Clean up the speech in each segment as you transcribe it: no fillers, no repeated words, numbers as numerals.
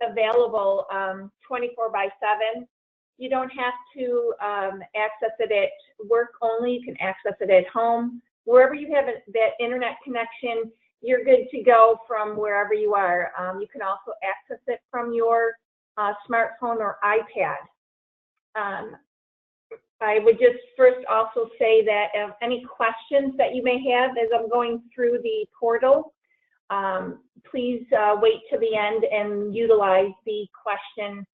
available 24/7. You don't have to access it at work only. You can access it at home. Wherever you have that internet connection, you're good to go from wherever you are. You can also access it from your smartphone or iPad. I would just first also say that any questions that you may have as I'm going through the portal, please wait to the end and utilize the question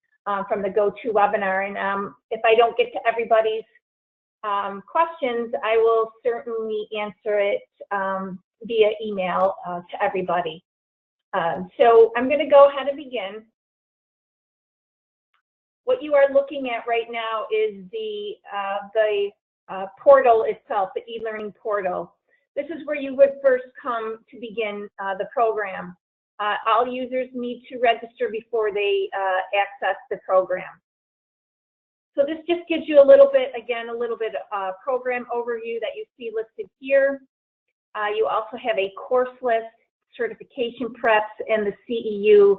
from the GoToWebinar. And if I don't get to everybody's questions, I will certainly answer it via email to everybody. So I'm going to go ahead and begin. What you are looking at right now is the portal itself, the eLearning portal. This is where you would first come to begin the program. All users need to register before they access the program. So this just gives you a little bit, again, a little bit program overview that you see listed here. You also have a course list, certification preps, and the CEU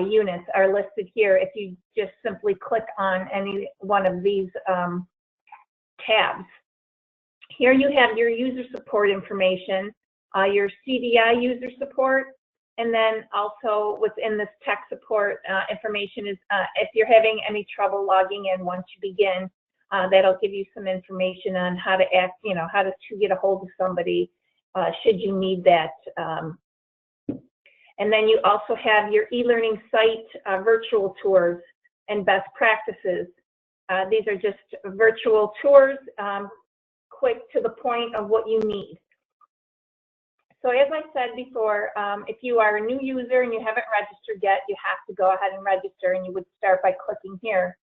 units are listed here if you just simply click on any one of these tabs. Here you have your user support information, your CDI user support, and then also within this tech support information is if you're having any trouble logging in once you begin, that'll give you some information on how to act, how to get a hold of somebody should you need that. And then you also have your eLearning site virtual tours and best practices. These are just virtual tours, quick to the point of what you need. So as I said before, if you are a new user and you haven't registered yet, you have to go ahead and register, and you would start by clicking here.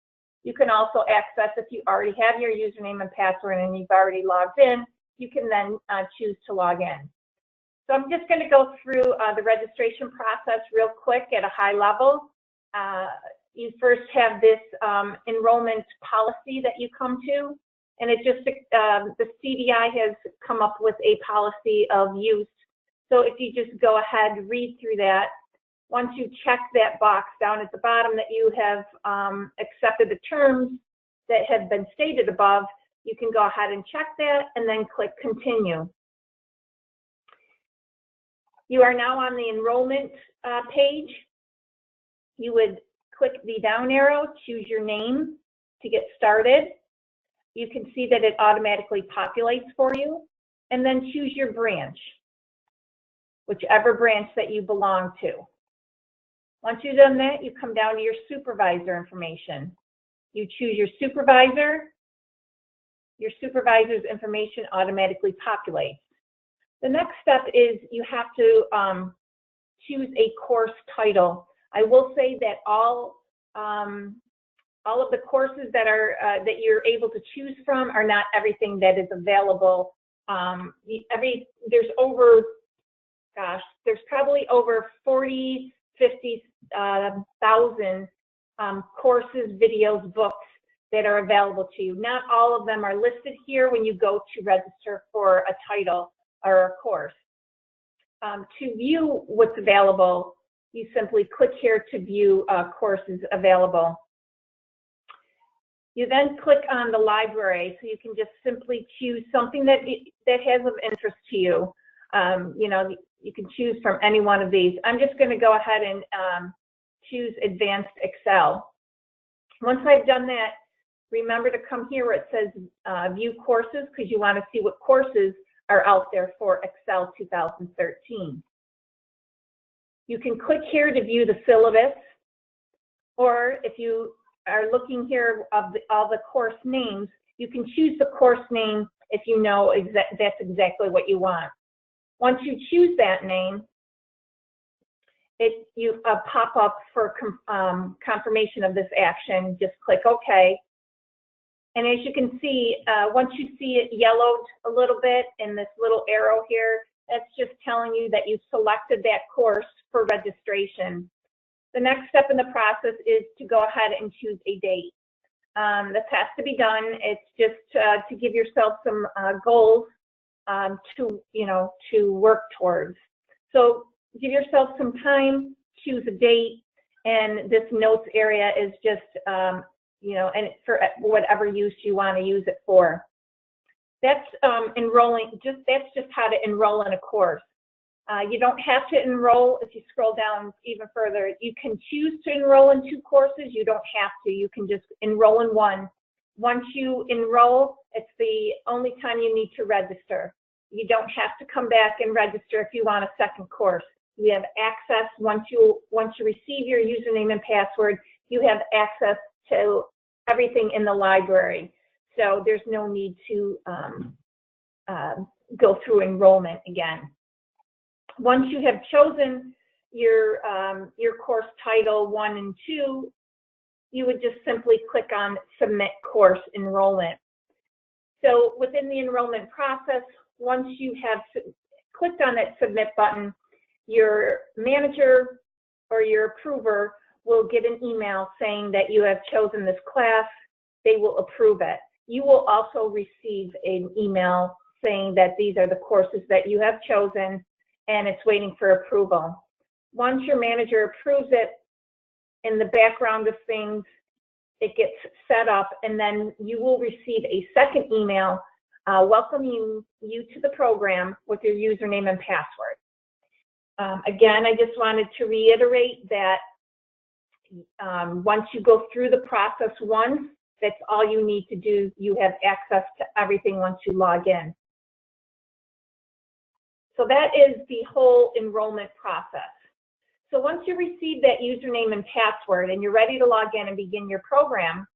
You can also access, if you already have your username and password and you've already logged in, you can then choose to log in. So I'm just going to go through the registration process real quick at a high level. You first have this enrollment policy that you come to, and it just, the CDI has come up with a policy of use. So if you just go ahead, read through that. Once you check that box down at the bottom that you have accepted the terms that have been stated above, you can go ahead and check that and then click continue. You are now on the enrollment page. You would click the down arrow, choose your name to get started. You can see that it automatically populates for you, and then choose your branch, whichever branch that you belong to. Once you've done that, you come down to your supervisor information. You choose your supervisor. Your supervisor's information automatically populates. The next step is you have to choose a course title. I will say that all of the courses that are that you're able to choose from are not everything that is available. There's over, gosh, there's probably over 50,000 courses, videos, books that are available to you. Not all of them are listed here when you go to register for a title or a course. To view what's available, you simply click here to view courses available. You then click on the library, so you can just simply choose something that has of interest to you. You can choose from any one of these. I'm just going to go ahead and choose Advanced Excel. Once I've done that, remember to come here where it says View Courses, because you want to see what courses are out there for Excel 2013. You can click here to view the syllabus, or if you are looking here of all the course names, you can choose the course name if you know that's exactly what you want. Once you choose that name, you pop up for confirmation of this action. Just click OK. And as you can see, once you see it yellowed a little bit in this little arrow here, that's just telling you that you selected that course for registration. The next step in the process is to go ahead and choose a date. This has to be done. It's just to give yourself some goals to work towards. So give yourself some time, choose a date, and this notes area is just, you know, and for whatever use you want to use it for. That's enrolling, that's just how to enroll in a course. You don't have to enroll. If you scroll down even further, you can choose to enroll in 2 courses. You don't have to. You can just enroll in one. Once you enroll, it's the only time you need to register. You don't have to come back and register if you want a second course. You have access, once you receive your username and password, you have access to everything in the library. So there's no need to go through enrollment again. Once you have chosen your course title 1 and 2, you would just simply click on Submit Course Enrollment. So within the enrollment process, once you have clicked on that Submit button, your manager or your approver will get an email saying that you have chosen this class. They will approve it. You will also receive an email saying that these are the courses that you have chosen and it's waiting for approval. Once your manager approves it, in the background of things, it gets set up, and then you will receive a second email welcoming you to the program with your username and password. Again, I just wanted to reiterate that once you go through the process once, that's all you need to do. You have access to everything once you log in. So that is the whole enrollment process. So once you receive that username and password and you're ready to log in and begin your program,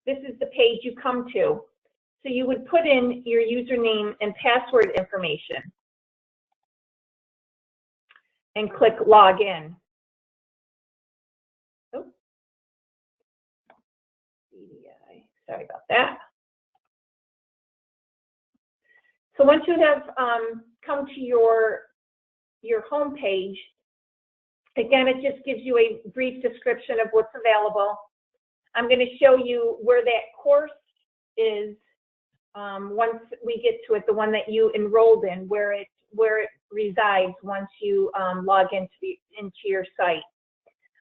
this is the page you come to. So you would put in your username and password information and click Login. Oh, CDI, sorry about that. So once you have come to your home page, again, it just gives you a brief description of what's available. I'm going to show you where that course is once we get to it, the one that you enrolled in, where it resides once you log into your site.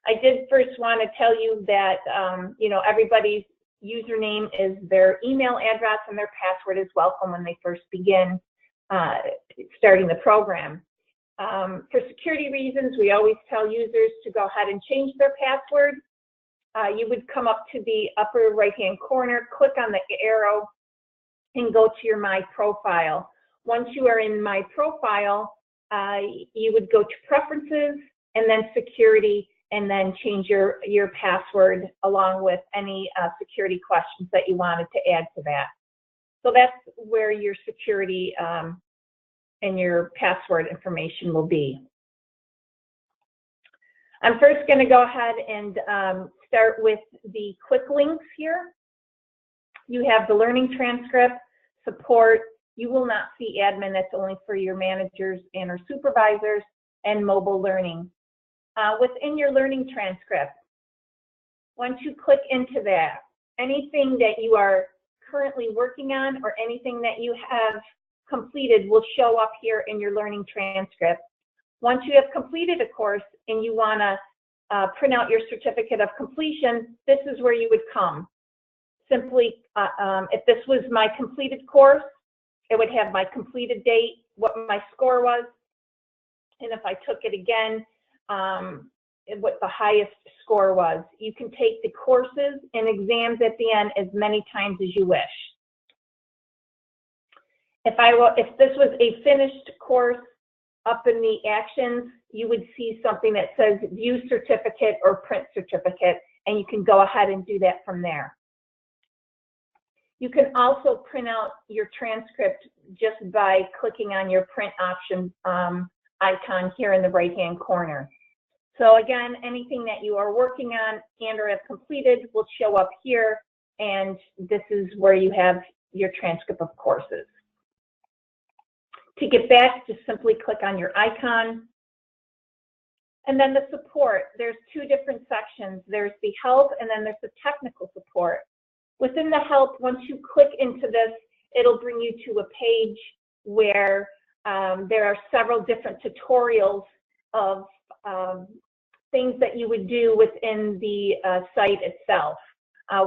I did first want to tell you that you know, everybody's username is their email address and their password is welcome when they first begin starting the program. For security reasons, we always tell users to go ahead and change their password. You would come up to the upper right-hand corner, click on the arrow, and go to your My Profile. Once you are in My Profile, you would go to Preferences, and then Security, and then change your password along with any security questions that you wanted to add to that. So that's where your security and your password information will be. I'm first going to go ahead and start with the quick links here. You have the learning transcript, support. You will not see admin. That's only for your managers and or supervisors, and mobile learning. Within your learning transcript, once you click into that, anything that you are currently working on or anything that you have completed will show up here in your learning transcript. Once you have completed a course and you want to print out your certificate of completion, this is where you would come. Simply, if this was my completed course, it would have my completed date, what my score was, and if I took it again, what the highest score was. You can take the courses and exams at the end as many times as you wish. If this was a finished course, up in the actions, you would see something that says view certificate or print certificate, and you can go ahead and do that from there. You can also print out your transcript just by clicking on your print option icon here in the right-hand corner. So again, anything that you are working on and or have completed will show up here, and this is where you have your transcript of courses. To get back, just simply click on your icon. And then the support, there's 2 different sections. There's the help, and then there's the technical support. Within the help, once you click into this, it'll bring you to a page where there are several different tutorials of things that you would do within the site itself,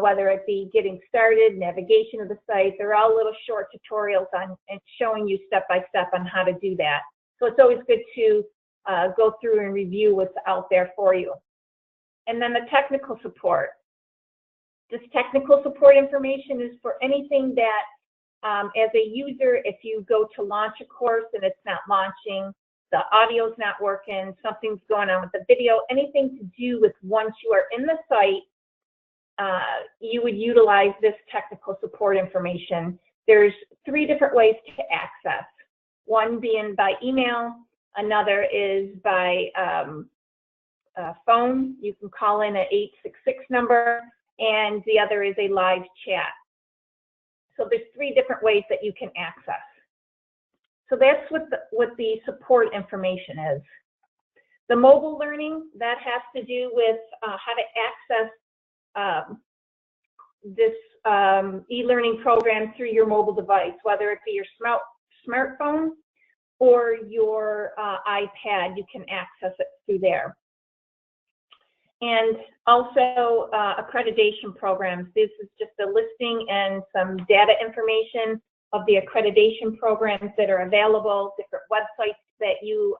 whether it be getting started, navigation of the site. They're all little short tutorials on and showing you step by step on how to do that. So it's always good to go through and review what's out there for you. And then the technical support. This technical support information is for anything that, as a user, if you go to launch a course and it's not launching, the audio's not working, something's going on with the video, anything to do with once you are in the site, you would utilize this technical support information. There's 3 different ways to access. One being by email, another is by phone. You can call in an 866 number, and the other is a live chat. So there's 3 different ways that you can access. So that's what the support information is. The mobile learning, that has to do with how to access this e-learning program through your mobile device, whether it be your smartphone or your iPad. You can access it through there. And also accreditation programs. This is just a listing and some data information of the accreditation programs that are available, different websites that you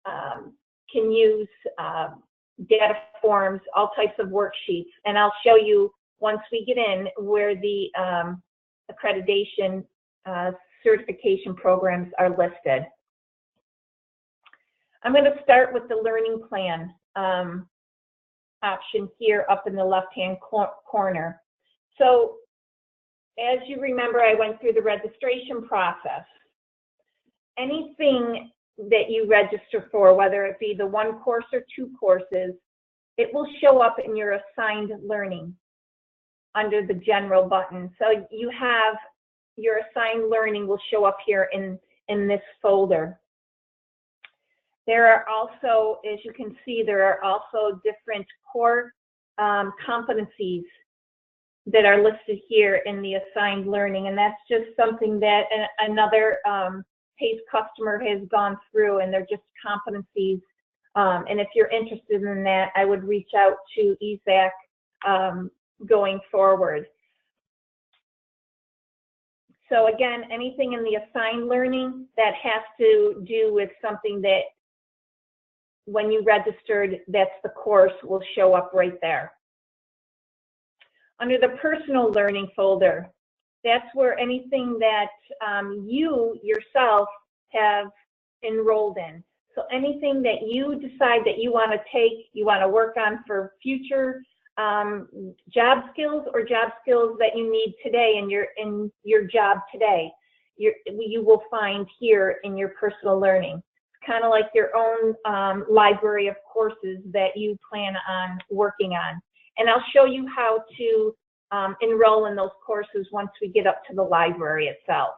can use, data forms, all types of worksheets. And I'll show you once we get in where the accreditation certification programs are listed. I'm going to start with the learning plan option here up in the left-hand corner. So as you remember, I went through the registration process. Anything that you register for, whether it be the 1 course or 2 courses, it will show up in your assigned learning under the general button. So you have your assigned learning will show up here in this folder. There are also, as you can see, there are also different core competencies that are listed here in the assigned learning, and that's just something that another PACE customer has gone through, and they're just competencies. And if you're interested in that, I would reach out to EZAC going forward. So again, anything in the assigned learning that has to do with something that when you registered, that's the course, will show up right there. Under the personal learning folder, that's where anything that you yourself have enrolled in. So anything that you decide that you want to take, you want to work on for future job skills or job skills that you need today in your job today, you will find here in your personal learning. Kind of like your own library of courses that you plan on working on. And I'll show you how to enroll in those courses once we get up to the library itself.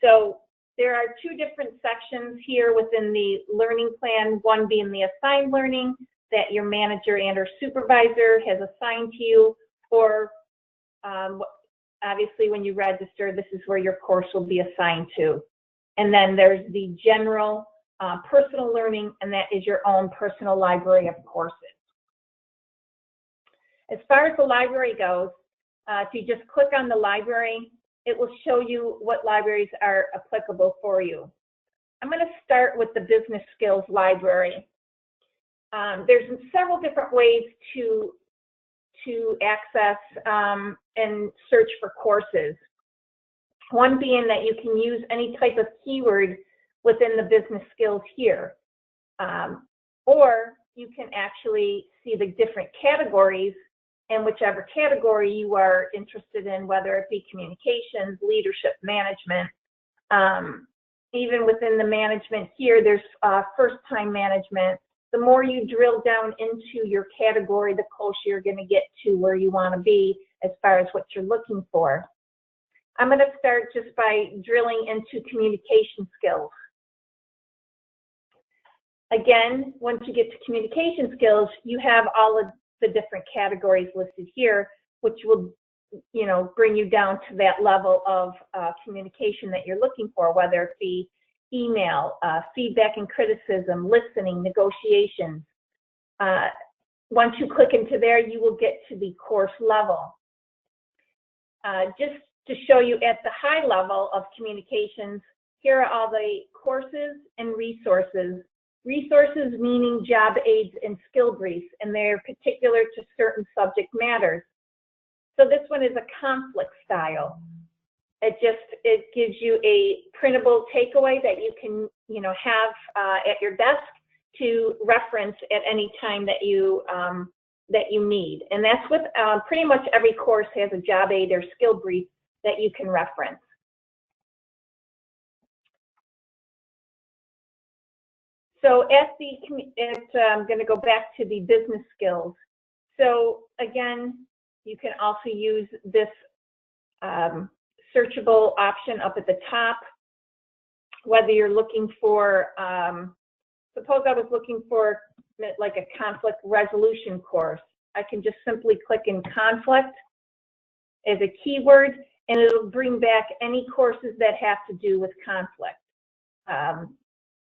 So there are 2 different sections here within the learning plan, one being the assigned learning that your manager and or supervisor has assigned to you, or obviously when you register, this is where your course will be assigned to. And then there's the general personal learning, and that is your own personal library of courses. As far as the library goes, if you just click on the library, it will show you what libraries are applicable for you. I'm going to start with the business skills library. There's several different ways to access and search for courses. One being that you can use any type of keyword within the business skills here. Or you can actually see the different categories, and whichever category you are interested in, whether it be communications, leadership, management. Even within the management here, there's first-time management. The more you drill down into your category, the closer you're going to get to where you want to be as far as what you're looking for. I'm going to start just by drilling into communication skills. Again, once you get to communication skills, you have all of the different categories listed here, which will, bring you down to that level of communication that you're looking for, whether it be email, feedback and criticism, listening, negotiations. Once you click into there, you will get to the course level. Just to show you at the high level of communications, here are all the courses and resources. Resources meaning job aids and skill briefs, and they're particular to certain subject matters. So this one is a conflict style. It gives you a printable takeaway that you can have at your desk to reference at any time that you need. And that's with pretty much every course has a job aid or skill brief that you can reference. So I'm going to go back to the business skills. So again, you can also use this searchable option up at the top, whether you're looking for, suppose I was looking for like a conflict resolution course. I can just simply click in conflict as a keyword, and it'll bring back any courses that have to do with conflict.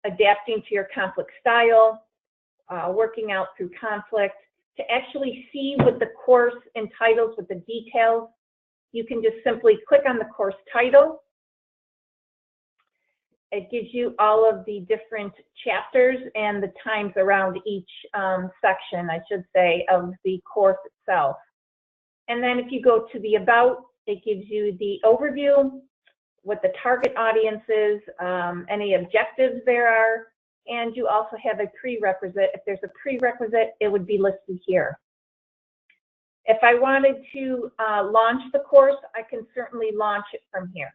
Adapting to your conflict style, working out through conflict. To actually see what the course entitles with the details, you can just simply click on the course title. It gives you all of the different chapters and the times around each section, I should say, of the course itself. And then if you go to the About, it gives you the overview, what the target audience is, any objectives there are, and you also have a prerequisite. If there's a prerequisite, it would be listed here. If I wanted to launch the course, I can certainly launch it from here.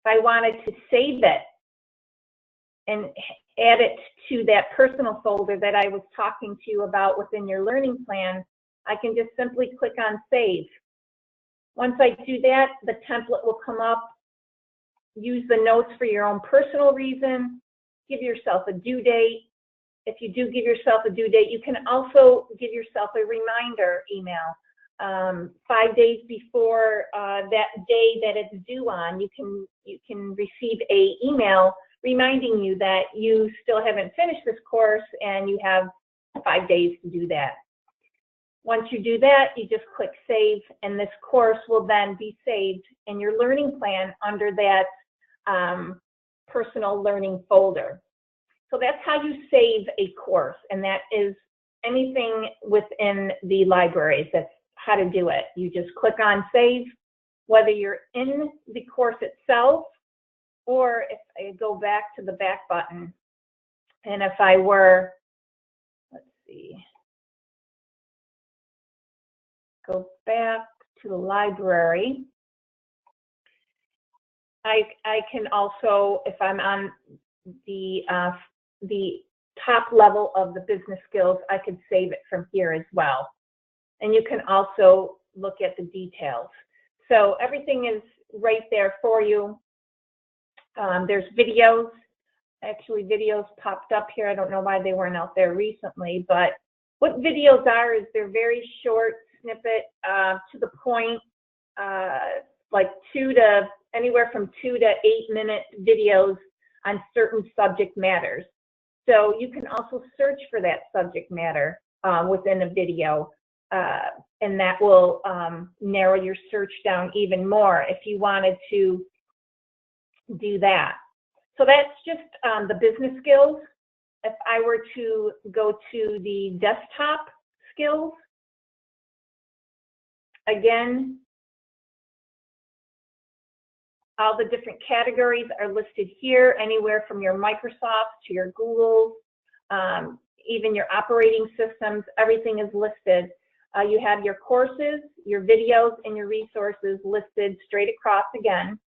If I wanted to save it and add it to that personal folder that I was talking to you about within your learning plan, I can just simply click on Save. Once I do that, the template will come up. Use the notes for your own personal reason. Give yourself a due date. If you do give yourself a due date, you can also give yourself a reminder email. 5 days before that day that it's due on, you can receive an email reminding you that you still haven't finished this course and you have 5 days to do that. Once you do that, you just click Save, and this course will then be saved in your learning plan under that personal learning folder. So that's how you save a course, and that is anything within the libraries. That's how to do it. You just click on Save, whether you're in the course itself, or if I go back to the back button, and if I were, let's see, go back to the library, I can also, if I'm on the top level of the business skills, I could save it from here as well. And you can also look at the details. So everything is right there for you. There's videos. Actually, videos popped up here. I don't know why they weren't out there recently, but what videos are is they're very short snippet, to the point, like anywhere from 2 to 8 minute videos on certain subject matters. So you can also search for that subject matter within a video, and that will narrow your search down even more if you wanted to do that. So that's just the business skills. If I were to go to the desktop skills, again, all the different categories are listed here, anywhere from your Microsoft to your Google, even your operating systems, everything is listed. You have your courses, your videos, and your resources listed straight across again.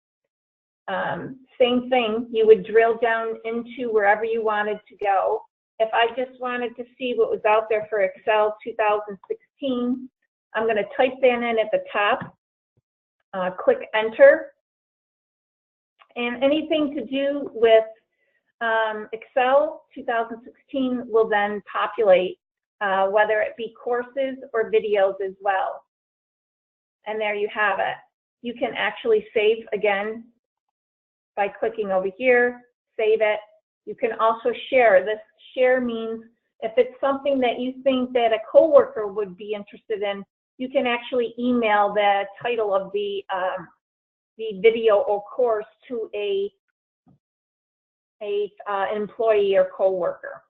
Same thing, you would drill down into wherever you wanted to go. If I just wanted to see what was out there for Excel 2016, I'm going to type that in at the top, click Enter, and anything to do with Excel 2016 will then populate, whether it be courses or videos as well. And there you have it. You can actually save again by clicking over here, save it. You can also share. This share means If it's something that you think that a coworker would be interested in, you can actually email the title of the video or course to an employee or coworker.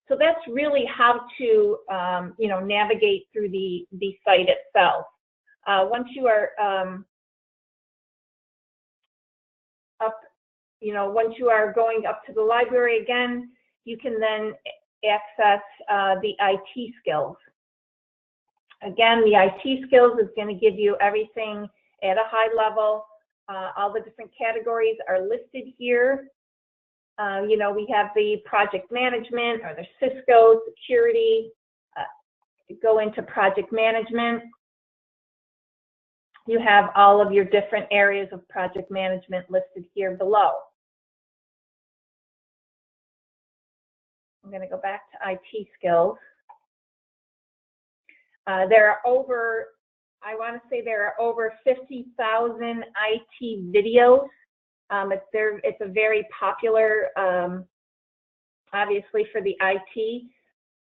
So that's really how to navigate through the site itself. Once you are once you are going up to the library again, you can then access the IT skills. Again, the IT skills is going to give you everything at a high level. All the different categories are listed here. We have the project management or the Cisco security. Go into project management. You have all of your different areas of project management listed here below. I'm going to go back to IT skills. There are over, I want to say there are over 50,000 IT videos. It's a very popular, obviously for the IT,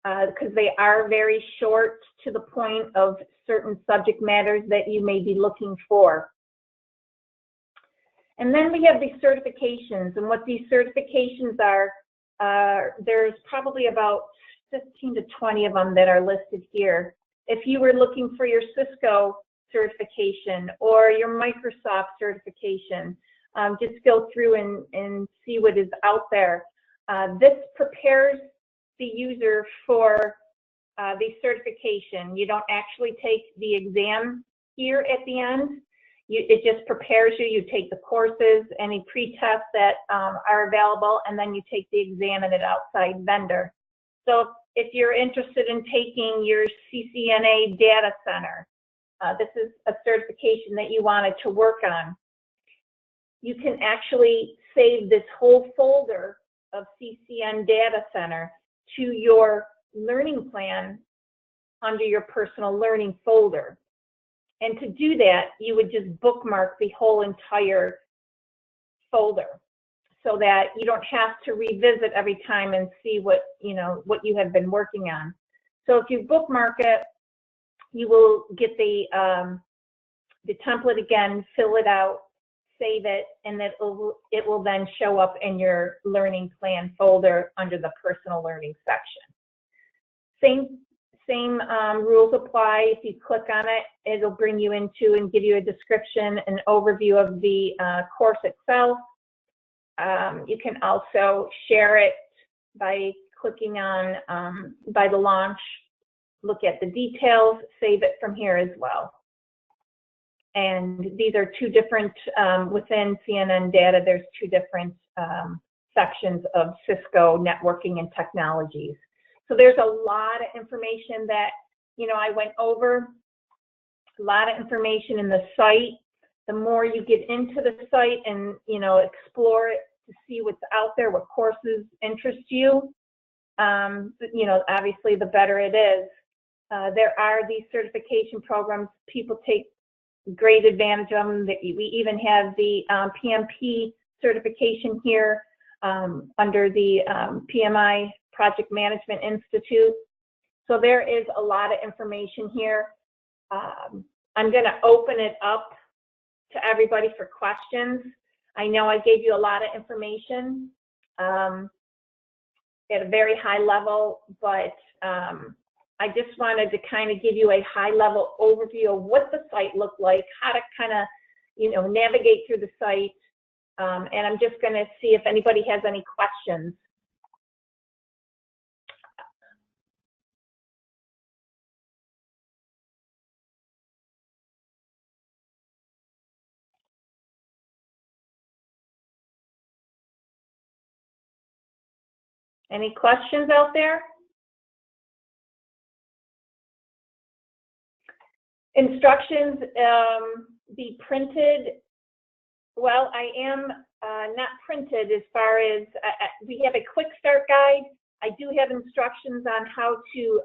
because they are very short to the point of certain subject matters that you may be looking for. And then we have the certifications, and what these certifications are, there's probably about 15 to 20 of them that are listed here. If you were looking for your Cisco certification or your Microsoft certification, just go through and see what is out there. This prepares the user for the certification. You don't actually take the exam here at the end. It just prepares you. You take the courses, any pre-tests that are available, and then you take the exam at an outside vendor. So if you're interested in taking your CCNA data center, this is a certification that you wanted to work on. You can actually save this whole folder of CCN data center to your learning plan under your personal learning folder. And to do that, you would just bookmark the whole entire folder so that you don't have to revisit every time and see what you have been working on. So if you bookmark it, you will get the template again, fill it out, save it, and it will then show up in your learning plan folder under the personal learning section. Same rules apply. If you click on it, it'll bring you into and give you a description, an overview of the course itself. You can also share it by clicking on by the launch, look at the details, save it from here as well. And these are two different, within CNN data, there's two different sections of Cisco networking and technologies. So there's a lot of information that, I went over, a lot of information in the site. The more you get into the site and, explore it to see what's out there, what courses interest you, obviously the better it is. There are these certification programs. People take great advantage of them. We even have the PMP certification here under the PMI Project Management Institute. So there is a lot of information here. I'm going to open it up to everybody for questions. I know I gave you a lot of information at a very high level, but I just wanted to kind of give you a high-level overview of what the site looked like, how to kind of, navigate through the site. And I'm just going to see if anybody has any questions. Any questions out there? Instructions be printed. Well, I am not printed as far as, we have a quick start guide. I do have instructions on how to,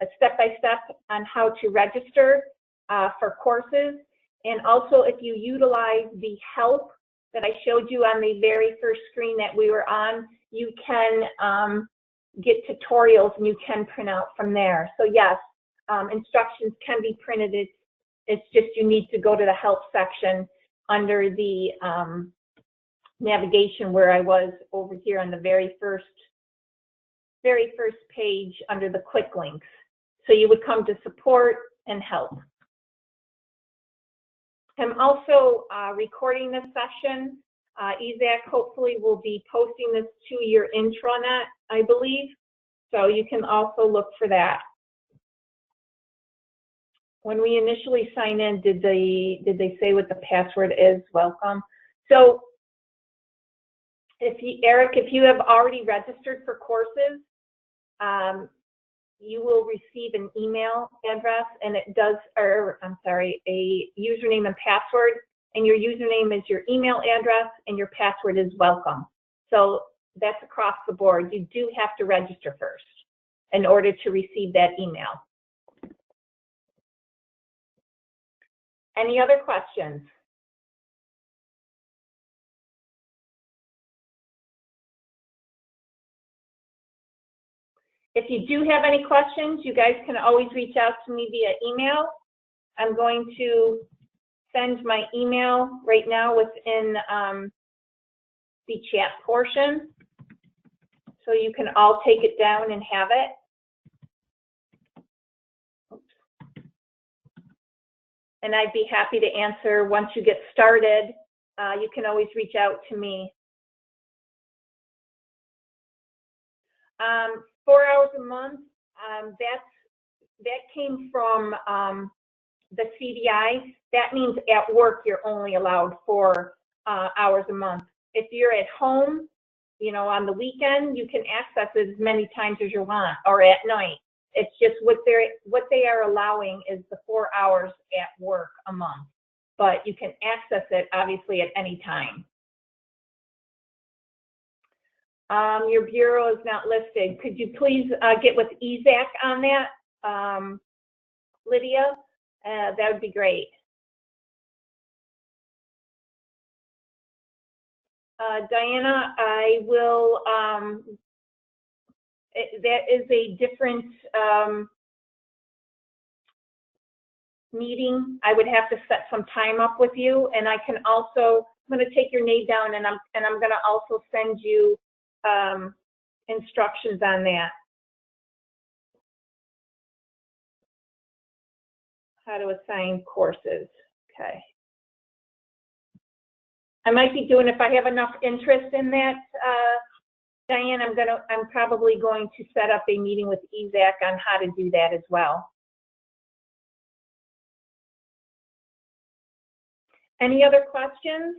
a step-by-step on how to register for courses. And also if you utilize the help that I showed you on the very first screen that we were on, you can get tutorials and you can print out from there. So yes, instructions can be printed. It's just you need to go to the help section under the navigation where I was over here on the very first page under the quick links. So you would come to support and help. I'm also recording this session. EZAC hopefully will be posting this to your intranet, I believe. So you can also look for that. When we initially sign in, did they say what the password is? Welcome. So Eric, if you have already registered for courses, you will receive an email address, and it does, or I'm sorry, a username and password, and your username is your email address and your password is welcome. So that's across the board. You do have to register first in order to receive that email. Any other questions? If you do have any questions, you guys can always reach out to me via email. I'm going to send my email right now within the chat portion, so you can all take it down and have it. And I'd be happy to answer once you get started. You can always reach out to me. 4 hours a month, that came from the CDI. That means at work you're only allowed 4 hours a month. If you're at home, you know, on the weekend, you can access it as many times as you want, or at night. It's just what they are allowing is the 4 hours at work a month, but you can access it obviously at any time. Your bureau is not listed. Could you please get with EZAC on that, Lydia? That would be great. Diana, I will, that is a different meeting. I would have to set some time up with you, and I can also, I'm going to take your name down, and I'm going to also send you instructions on that. How to assign courses. Okay. I might be doing, if I have enough interest in that, Diane, I'm probably going to set up a meeting with EZAC on how to do that as well. Any other questions?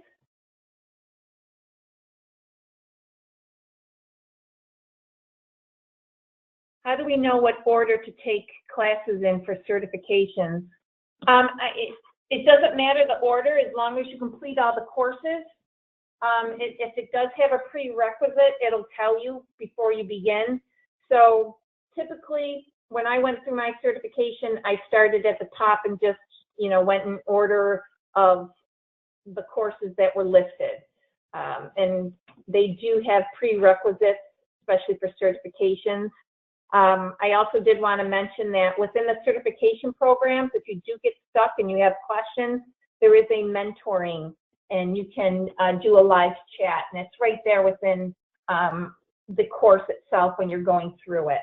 How do we know what order to take classes in for certifications? It doesn't matter the order as long as you complete all the courses. If it does have a prerequisite, it'll tell you before you begin. So typically, when I went through my certification, I started at the top and just, you know, went in order of the courses that were listed. And they do have prerequisites, especially for certifications. I also did want to mention that within the certification programs, if you do get stuck and you have questions, there is a mentoring, and you can do a live chat, and it's right there within the course itself when you're going through it.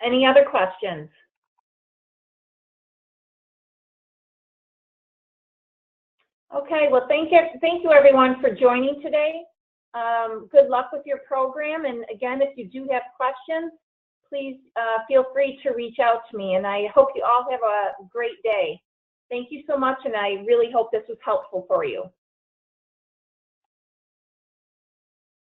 Any other questions? Okay, well, thank you everyone for joining today. Good luck with your program, and again, if you do have questions, please feel free to reach out to me, and I hope you all have a great day. Thank you so much, and I really hope this was helpful for you.